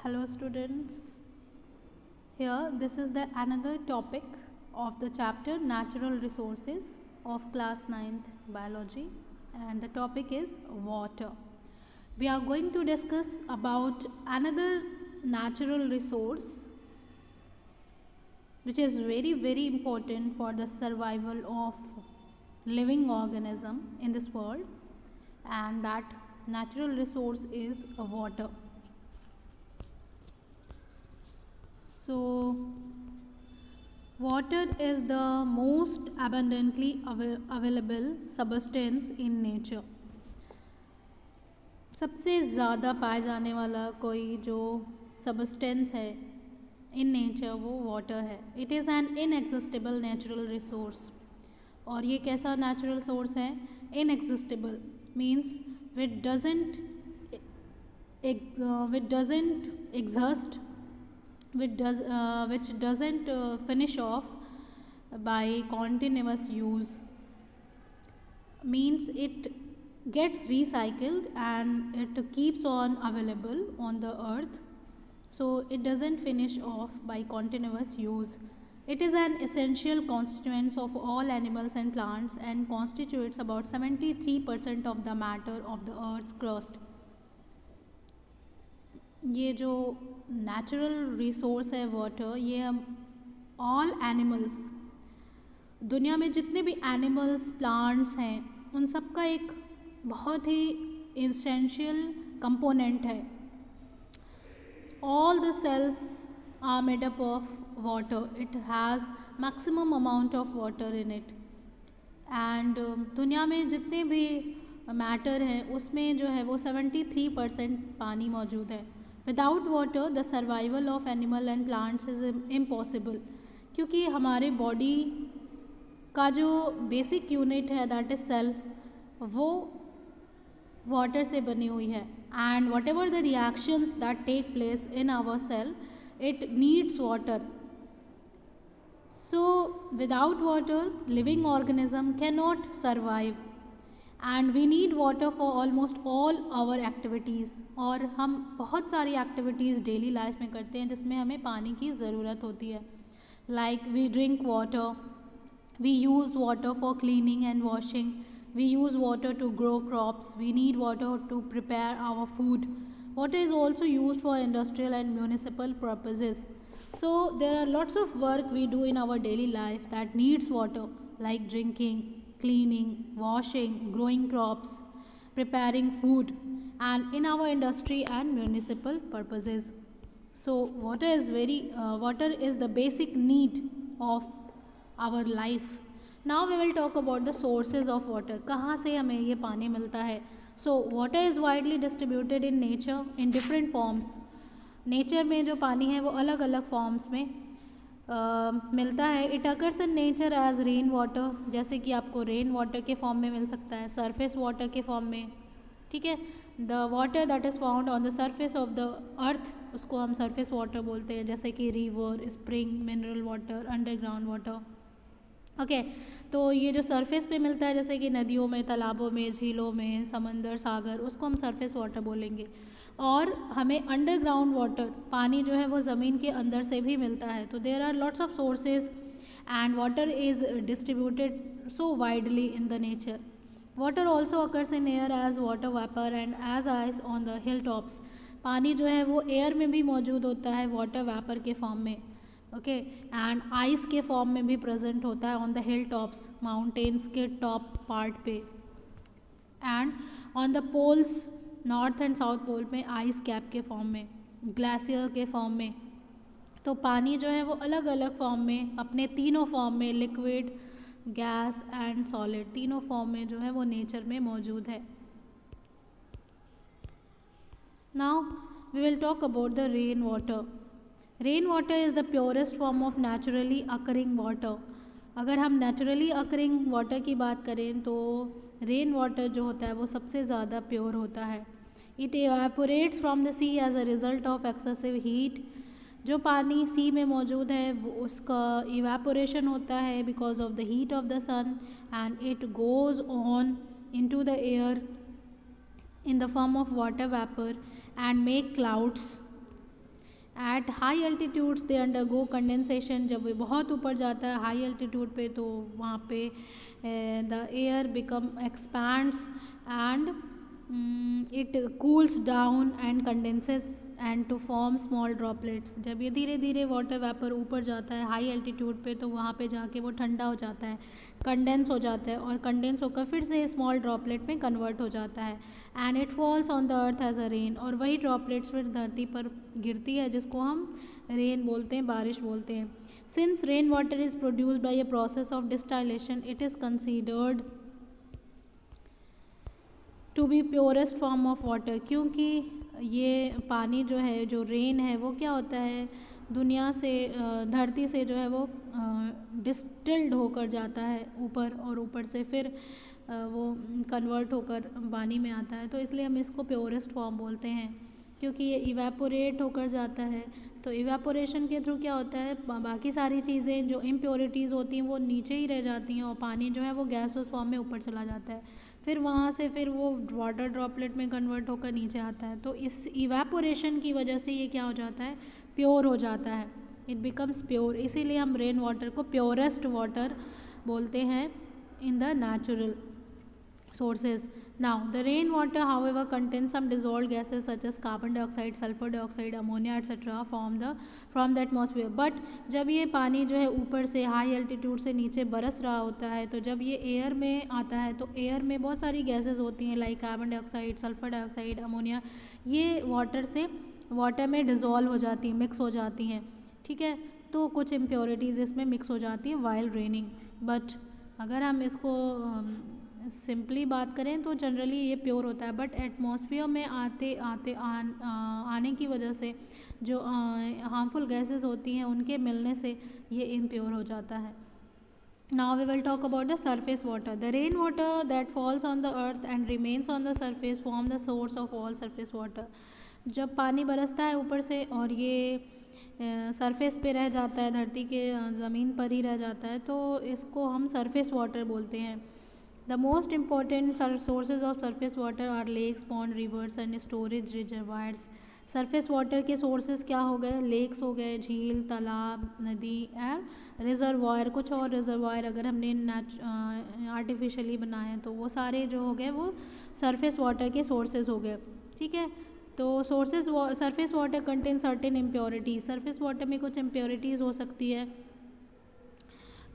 Hello students. Here this is the another topic of the chapter Natural Resources of class 9th biology, and the topic is water. We are going to discuss about another natural resource which is very important for the survival of living organism in this world, and that natural resource is water. So, water is the most abundantly available substance in nature. सबसे ज़्यादा पाए जाने वाला कोई जो substance है in nature वो water है. It is an inexhaustible natural resource. और ये कैसा नेचुरल सोर्स है? Inexhaustible means which doesn't exist, which doesn't finish off by continuous use, means it gets recycled and it keeps on available on the earth, so it doesn't finish off by continuous use. It is an essential constituent of all animals and plants and constitutes about 73% of the matter of the earth's crust. ये जो natural resource है water, ये हम all animals, दुनिया में जितने भी animals plants हैं उन सब का एक बहुत ही एसेंशियल कंपोनेंट है. All the cells are made up of water. It has maximum amount of water in it. And दुनिया में जितने भी मैटर हैं उसमें जो है वो 73% पानी मौजूद है. Without water the survival of animal and plants is impossible, क्योंकि हमारे बॉडी का जो बेसिक यूनिट है दैट इज़ सेल, वो वाटर से बनी हुई है. And whatever the reactions that take place in our cell, it needs water. So without water living organism can not survive, and we need water for almost all our activities. और हम बहुत सारी activities daily life में करते हैं जिसमें हमें पानी की ज़रूरत होती है. Like we drink water, we use water for cleaning and washing, we use water to grow crops, we need water to prepare our food. Water is also used for industrial and municipal purposes. So there are lots of work we do in our daily life that needs water, like drinking, cleaning, washing, growing crops, preparing food, and in our industry and municipal purposes. So water is the basic need of our life. Now we will talk about the sources of water. कहाँ से हमें ये पानी मिलता है? So water is widely distributed in nature in different forms. Nature में जो पानी है वो अलग अलग फॉर्म्स में मिलता है. It occurs in nature as rain water, जैसे कि आपको रेन वाटर के फॉर्म में मिल सकता है, सरफेस वाटर के फॉर्म में. ठीक है, the water that is found on the surface of the earth, उसको हम सरफेस वाटर बोलते हैं, जैसे कि river, spring, mineral water, underground water. Okay, तो ये जो सरफेस पे मिलता है जैसे कि नदियों में, तालाबों में, झीलों में, समंदर, सागर, उसको हम सरफेस वाटर बोलेंगे. और हमें अंडरग्राउंड वाटर, पानी जो है वो ज़मीन के अंदर से भी मिलता है. तो there are lots of sources and water is distributed so widely in the nature. Water also occurs in air as water vapour and as ice on the hill tops. पानी जो है वो एयर में भी मौजूद होता है वाटर वेपर के फॉर्म में. ओके, एंड आइस के फॉर्म में भी प्रेजेंट होता है on the hill tops, mountains के टॉप पार्ट पे. And on the poles, north and south pole में आइस कैप के फॉर्म में, ग्लेशियर के फॉर्म में. तो पानी जो है वो अलग अलग फॉर्म में, अपने तीनों फॉर्म में, लिक्विड, गैस एंड सॉलिड, तीनों फॉर्म में जो है वो नेचर में मौजूद है. Now we will talk about the rain water. Rain water is the purest form of naturally occurring water. अगर हम नेचुरली अकरिंग वाटर की बात करें तो रेन वाटर जो होता है वो सबसे ज़्यादा प्योर होता है. It evaporates from the sea as a result of excessive heat. जो पानी सी में मौजूद है वो उसका इवेपोरेशन होता है because of the heat of the sun, and it goes on into the air in the form of water vapor and make clouds. At high altitudes they undergo condensation, जब ये बहुत ऊपर जाता है high altitude पे तो वहाँ पे the air become expands and it cools down and condenses and to form small droplets. जब ये धीरे धीरे वाटर वेपर ऊपर जाता है हाई एल्टीट्यूड पे तो वहाँ पे जाके वो ठंडा हो जाता है, कंडेंस हो जाता है और कंडेंस होकर फिर से स्मॉल ड्रॉपलेट में कन्वर्ट हो जाता है and it falls on the earth as a rain, और वही ड्रॉपलेट्स फिर धरती पर गिरती है जिसको हम रेन बोलते हैं, बारिश बोलते हैं। Since rain water is produced by a process of distillation it is considered to be purest form of water, क्योंकि ये पानी जो है, जो रेन है, वो क्या होता है दुनिया से धरती से जो है वो डिस्टिल्ड होकर जाता है ऊपर और ऊपर से फिर वो कन्वर्ट होकर पानी में आता है, तो इसलिए हम इसको प्योरेस्ट फॉर्म बोलते हैं क्योंकि ये इवेपोरेट होकर जाता है। तो इवेपोरेशन के थ्रू क्या होता है बाकी सारी चीज़ें जो इम्प्योरिटीज़ होती हैं वो नीचे ही रह जाती हैं और पानी जो है वो गैसोस फॉर्म में ऊपर चला जाता है, फिर वहाँ से फिर वो वाटर ड्रॉपलेट में कन्वर्ट होकर नीचे आता है। तो इस इवेपोरेशन की वजह से ये क्या हो जाता है, प्योर हो जाता है, इट बिकम्स प्योर, इसीलिए हम रेन वाटर को प्योरेस्ट वाटर बोलते हैं in the natural sources. Now, the rainwater, however, contains some dissolved gases such as carbon dioxide, sulfur dioxide, ammonia, etc. from the atmosphere. But जब ये पानी जो है ऊपर से हाई एल्टीट्यूड से नीचे बरस रहा होता है तो जब ये एयर में आता है तो एयर में बहुत सारी गैसेस होती हैं like carbon dioxide, sulphur dioxide, ammonia, ये वाटर में डिज़ोल्व हो जाती हैं, मिक्स हो जाती हैं, ठीक है। तो कुछ इम्प्योरिटीज़ इसमें मिक्स हो जाती हैं वाइल रेनिंग। बट अगर हम इसको सिंपली बात करें तो जनरली ये प्योर होता है, बट एटमॉस्फेयर में आने की वजह से जो हार्मफुल गैसेस होती हैं उनके मिलने से ये इम्प्योर हो जाता है। Now we will talk about the surface water. The rain water that falls on the earth and remains on the surface form the source of all surface water. जब पानी बरसता है ऊपर से और ये सरफेस पे रह जाता है, धरती के ज़मीन पर ही रह जाता है, तो इसको हम सरफेस वाटर बोलते हैं। The most important sources of surface water are lakes, pond, rivers and storage reservoirs. Surface water के सोर्सेज क्या हो गए, लेक्स हो गए, झील, तालाब, नदी और रिजर्वायर, कुछ और रिजर्वायर अगर हमने आर्टिफिशियली बनाए हैं तो वो सारे जो हो गए वो सरफेस वाटर के सोर्सेज हो गए, ठीक है। तो surface water contain certain impurities, surface water में कुछ इम्प्योरिटीज़ हो सकती है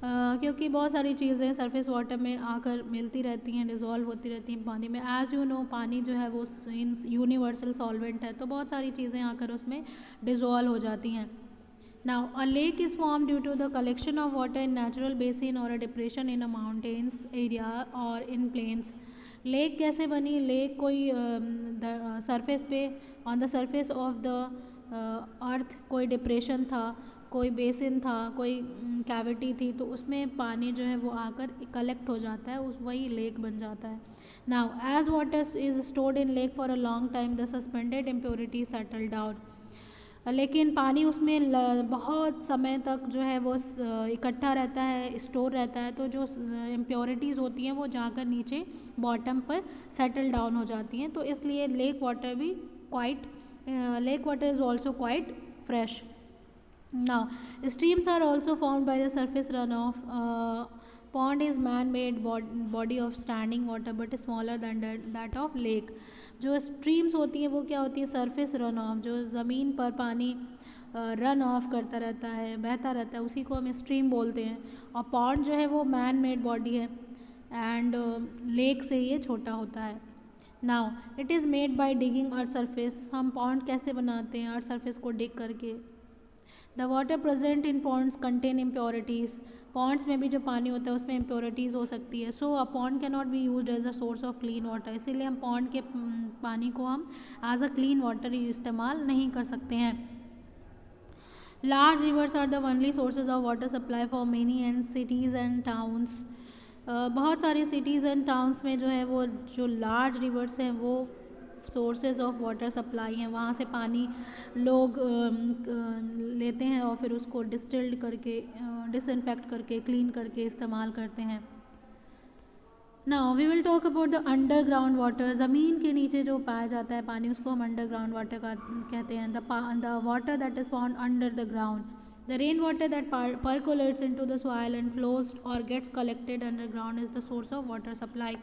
क्योंकि बहुत सारी चीज़ें सरफेस वाटर में आकर मिलती रहती हैं, डिज़ोल्व होती रहती हैं पानी में। एज़ यू नो पानी जो है वो यूनिवर्सल सॉल्वेंट है, तो बहुत सारी चीज़ें आकर उसमें डिज़ोल्व हो जाती हैं। Now a lake is form due to the collection of water in natural basin और a depression in a mountains area और इन प्लेन्स। लेक कैसे बनी, लेक कोई सरफेस पे on the surface of the earth कोई depression था, कोई basin था, कोई कैविटी थी, तो उसमें पानी जो है वो आकर कलेक्ट हो जाता है, उस वही लेक बन जाता है। Now as water is stored in lake for a long time the suspended impurity settle down, लेकिन पानी उसमें बहुत समय तक जो है वो इकट्ठा रहता है, स्टोर रहता है, तो जो इम्प्योरिटीज़ होती हैं वो जाकर नीचे बॉटम पर सेटल डाउन हो जाती हैं, तो इसलिए lake water is also quite fresh. Now, streams are also formed by the surface runoff. Pond is man-made body of standing water, but smaller than that of lake. जो streams होती हैं वो क्या होती है, surface runoff, जो ज़मीन पर पानी रन ऑफ करता रहता है, बहता रहता है, उसी को हम stream बोलते हैं। और pond जो है वो man-made body है एंड लेक से ये छोटा होता है। Now it is made by digging earth surface, हम पॉन्ड कैसे बनाते हैं, अर्थ सरफेस को डिग करके। The water present in ponds contain impurities, ponds में भी जो पानी होता है उसमें इम्प्योरिटीज़ हो सकती है। So a pond can not be use as a source of clean water, इसीलिए हम पॉन्ड के पानी को हम एज अ क्लीन वाटर इस्तेमाल नहीं कर सकते हैं। Large rivers are the only sources of water supply for many and cities and towns, बहुत सारी सिटीज़ एंड टाउन्स में जो है वो जो लार्ज रिवर्स हैं वो सोर्सेज ऑफ वाटर सप्लाई हैं, वहाँ से पानी लोग लेते हैं और फिर उसको डिस्टिल्ड करके, डिसइंफेक्ट करके, क्लीन करके इस्तेमाल करते हैं। Now we will talk about the underground water. ज़मीन के नीचे जो पाया जाता है पानी उसको हम अंडरग्राउंड वाटर का कहते हैं. The water that is found under the ground. The rain water that percolates into the soil and flows or gets collected underground is the source of water supply.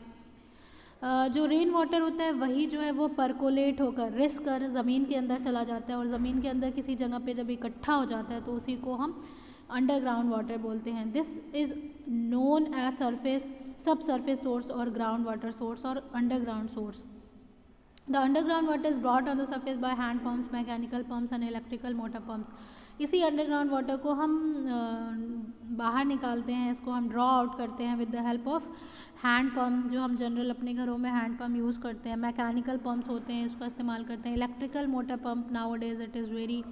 जो रेन वाटर होता है वही जो है वो परकोलेट होकर रिस कर ज़मीन के अंदर चला जाता है और ज़मीन के अंदर किसी जगह पे जब इकट्ठा हो जाता है तो उसी को हम अंडरग्राउंड वाटर बोलते हैं. This is known as surface sub surface source और ग्राउंड वाटर सोर्स और underground source. The underground water is brought on the surface by hand pumps, mechanical pumps and electrical motor pumps. इसी underground water को हम बाहर निकालते हैं, इसको हम ड्रॉ आउट करते हैं with the help of hand pump. जो हम जनरल अपने घरों में हैंड पम्प यूज़ करते हैं. मैकेनिकल पम्प्स होते हैं, इसका इस्तेमाल करते हैं. Electrical motor pump now days it is very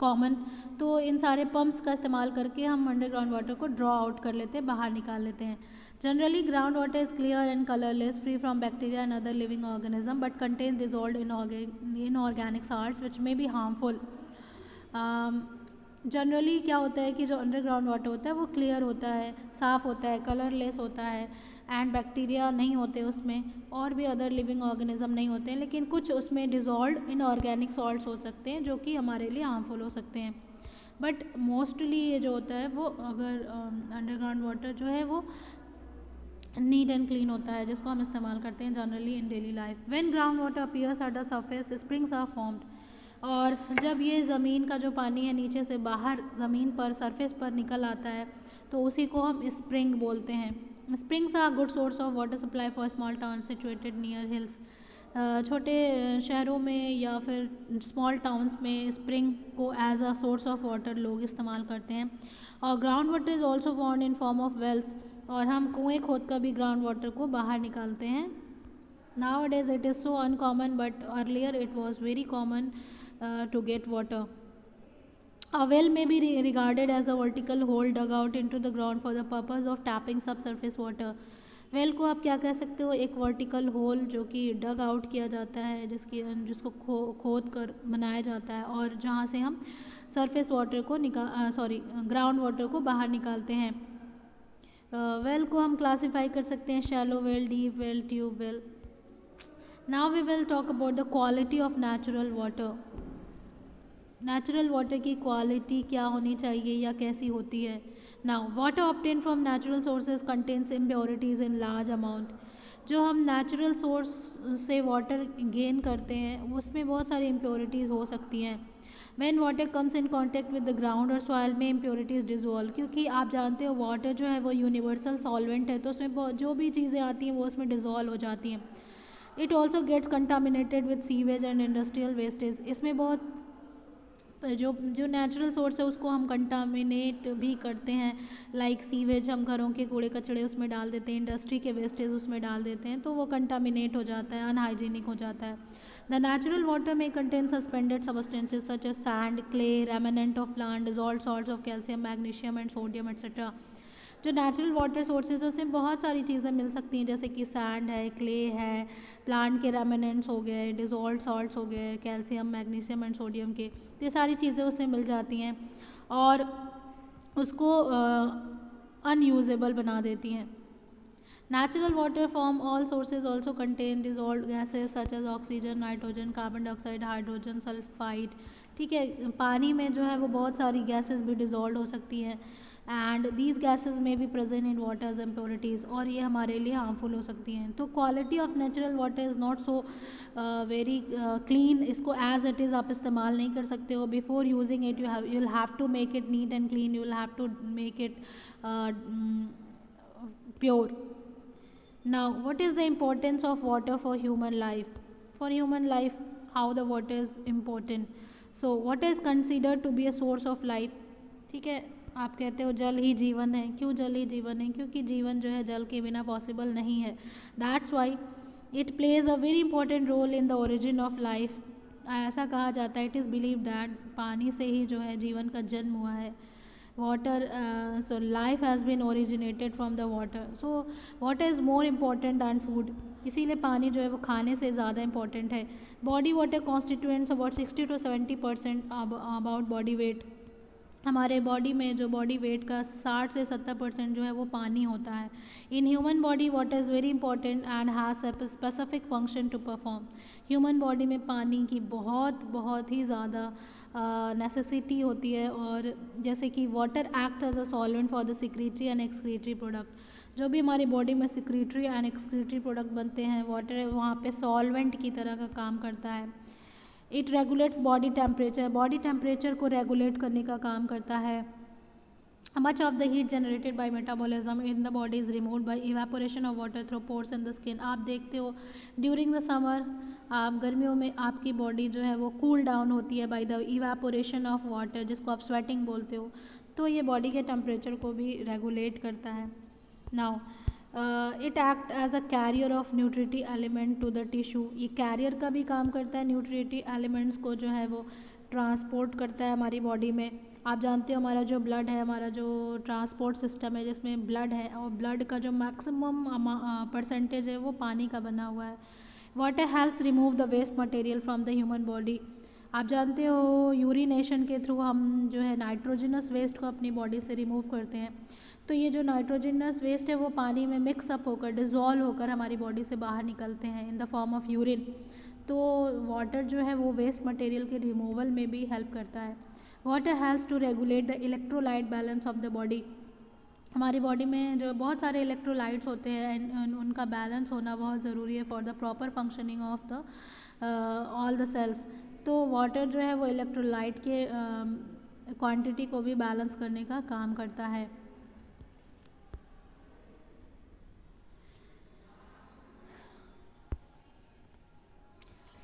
common. तो इन सारे पंप्स का इस्तेमाल करके हम अंडरग्राउंड वाटर को ड्रॉ आउट कर लेते हैं, बाहर निकाल लेते हैं. Generally ground water is clear and colourless, free from bacteria and other living organism, but contain dissolve inorganic salts which may be harmful. Generally क्या होता है कि जो अंडरग्राउंड वाटर होता है वो क्लियर होता है, साफ़ होता है, कलरलेस होता है एंड बैक्टीरिया नहीं होते उसमें और भी अदर लिविंग ऑर्गेनिज्म नहीं होते हैं, लेकिन कुछ उसमें डिज़ोल्व इनऑर्गेनिक सॉल्ट्स हो सकते हैं जो कि हमारे लिए हार्मफुल हो सकते हैं. बट मोस्टली ये जो होता है वो अगर अंडरग्राउंड वाटर जो है वो नीट एंड क्लीन होता है जिसको हम इस्तेमाल करते हैं generally in daily life. When ground water appears at the surface springs are formed. और जब ये ज़मीन का जो पानी है नीचे से बाहर ज़मीन पर सरफेस पर निकल आता है तो उसी को हम स्प्रिंग बोलते हैं. Springs are good source of water supply for small town situated near hills. छोटे शहरों में या फिर स्मॉल टाउन्स में स्प्रिंग को as a source of water लोग इस्तेमाल करते हैं. और ground water is also found in form of wells. और हम कुएँ खोद कर भी ग्राउंड वाटर को बाहर निकालते हैं. Nowadays it is so uncommon, but earlier it was very common to get water. A well may be regarded as a vertical hole dug out into the ground for the purpose of tapping subsurface water. Well को आप क्या कह सकते हो, एक vertical whole जो कि डग out किया जाता है, जिसको खोद कर बनाया जाता है और जहाँ से हम सरफेस वाटर को ग्राउंड वाटर को बाहर निकालते हैं. वेल को हम क्लासीफाई कर सकते हैं shallow well, deep well, tube well. Now we will talk about the quality of natural water. Natural water की क्वालिटी क्या होनी चाहिए या कैसी होती है. Now water obtain from natural sources contains impurities in large amount. जो हम नेचुरल सोर्स से वाटर गेन करते हैं उसमें बहुत सारी इम्प्योरिटीज़ हो सकती हैं. When water comes in contact with the ground और सॉइल में इम्प्योरिटीज़ डिजोल्व. क्योंकि आप जानते हो वाटर जो है वो यूनिवर्सल सॉल्वेंट है, तो उसमें जो भी चीज़ें आती हैं वो उसमें डिजोल्व हो जाती हैं. It also gets contaminated with sewage and industrial wastage. इसमें बहुत जो नेचुरल सोर्स है उसको हम कंटामिनेट भी करते हैं. लाइक सीवेज, हम घरों के कूड़े कचड़े उसमें डाल देते हैं, इंडस्ट्री के वेस्टेज उसमें डाल देते हैं, तो वो कंटामिनेट हो जाता है, अनहाइजीनिक हो जाता है. द नेचुरल वाटर में contain suspended substances such as sand, clay, remnant of plant, dissolve salts of calcium, magnesium and sodium etcetera. जो नेचुरल वाटर सोर्सेज उसमें बहुत सारी चीज़ें मिल सकती हैं, जैसे कि सैंड है, क्ले है, प्लांट के रेमिनेंट्स हो गए, डिजॉल्व सॉल्ट्स हो गए, कैल्शियम, मैग्नीशियम एंड सोडियम के, तो ये सारी चीज़ें उसमें मिल जाती हैं और उसको अनयूजेबल बना देती हैं. Natural water from all sources also contain dissolve gases such as oxygen, nitrogen, carbon dioxide, hydrogen sulphide. ठीक है, पानी में जो है वो बहुत सारी गैसेज भी डिजॉल्व हो सकती हैं एंड दीज गैसेज में भी present in water as impurities और ये हमारे लिए हार्मफुल हो सकती हैं. तो quality of natural water is not so very clean. इसको एज इट इज़ आप इस्तेमाल नहीं कर सकते हो. Before using it you will have to make it neat and clean, you will have to make it pure. Now, what is the importance of water for human life? For human life, how the water is important. So, what is considered to be a source of life? ठीक है, आप कहते हो जल ही जीवन है. क्यों जल ही जीवन है? क्योंकि जीवन जो है जल के बिना पॉसिबल नहीं है. That's why it plays a very important role in the origin of life. ऐसा कहा जाता है, it is believed that पानी से ही जो है जीवन का जन्म हुआ है. water so life has been originated from the water. So water is more important than food. इसीलिए पानी जो है वो खाने से ज़्यादा important है. Body water constituents about 60 to 70% about body weight. हमारे बॉडी में जो बॉडी वेट का 60 से 70% जो है वो पानी होता है। In human body water is very important and has a specific function to perform. Human body में पानी की बहुत बहुत ही ज़्यादा नेसेसिटी होती है। और जैसे कि water act as a solvent for the secretory and excretory product. जो भी हमारी बॉडी में सिक्रीटरी एंड एक्सक्रीटरी प्रोडक्ट बनते हैं, वाटर वहाँ पे सॉल्वेंट की तरह का काम करता है। इट रेगुलेट्स बॉडी टेम्परेचर को रेगुलेट करने का काम करता है। Much of the heat generated by metabolism in the body is removed by evaporation of water through pores in the skin. आप देखते हो ड्यूरिंग द समर, आप गर्मियों में आपकी बॉडी जो है वो कूल डाउन होती है by the evaporation of water, जिसको आप स्वेटिंग बोलते हो। तो ये बॉडी के टेम्परेचर को भी रेगुलेट करता है। Now it act as a carrier of nutrient element to the tissue. ये कैरियर का भी काम करता है, न्यूट्रिटी एलिमेंट्स को जो है वो ट्रांसपोर्ट करता है हमारी बॉडी में। आप जानते हो हमारा जो ब्लड है, हमारा जो ट्रांसपोर्ट सिस्टम है जिसमें ब्लड है, और ब्लड का जो मैक्सिमम परसेंटेज है वो पानी का बना हुआ है। Water helps remove the waste material from the human body. आप जानते हो यूरिनेशन के थ्रू हम जो है नाइट्रोजनस वेस्ट को अपनी बॉडी से रिमूव करते हैं। तो ये जो नाइट्रोजनस वेस्ट है वो पानी में मिक्सअप होकर, डिज़ोल्व होकर हमारी बॉडी से बाहर निकलते हैं in the form of urine. तो वाटर जो है वो वेस्ट मटेरियल के रिमूवल में भी हेल्प करता है। Water helps to regulate the electrolyte balance of the body. हमारी बॉडी में जो बहुत सारे इलेक्ट्रोलाइट्स होते हैं, उनका बैलेंस होना बहुत ज़रूरी है for the proper functioning of the all the cells. तो वाटर जो है वो इलेक्ट्रोलाइट के क्वांटिटी को भी बैलेंस करने का काम करता है।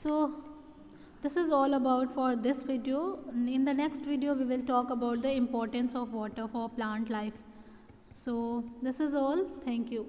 So this is all about for this video. In the next video we will talk about the importance of water for plant life. So this is all. Thank you.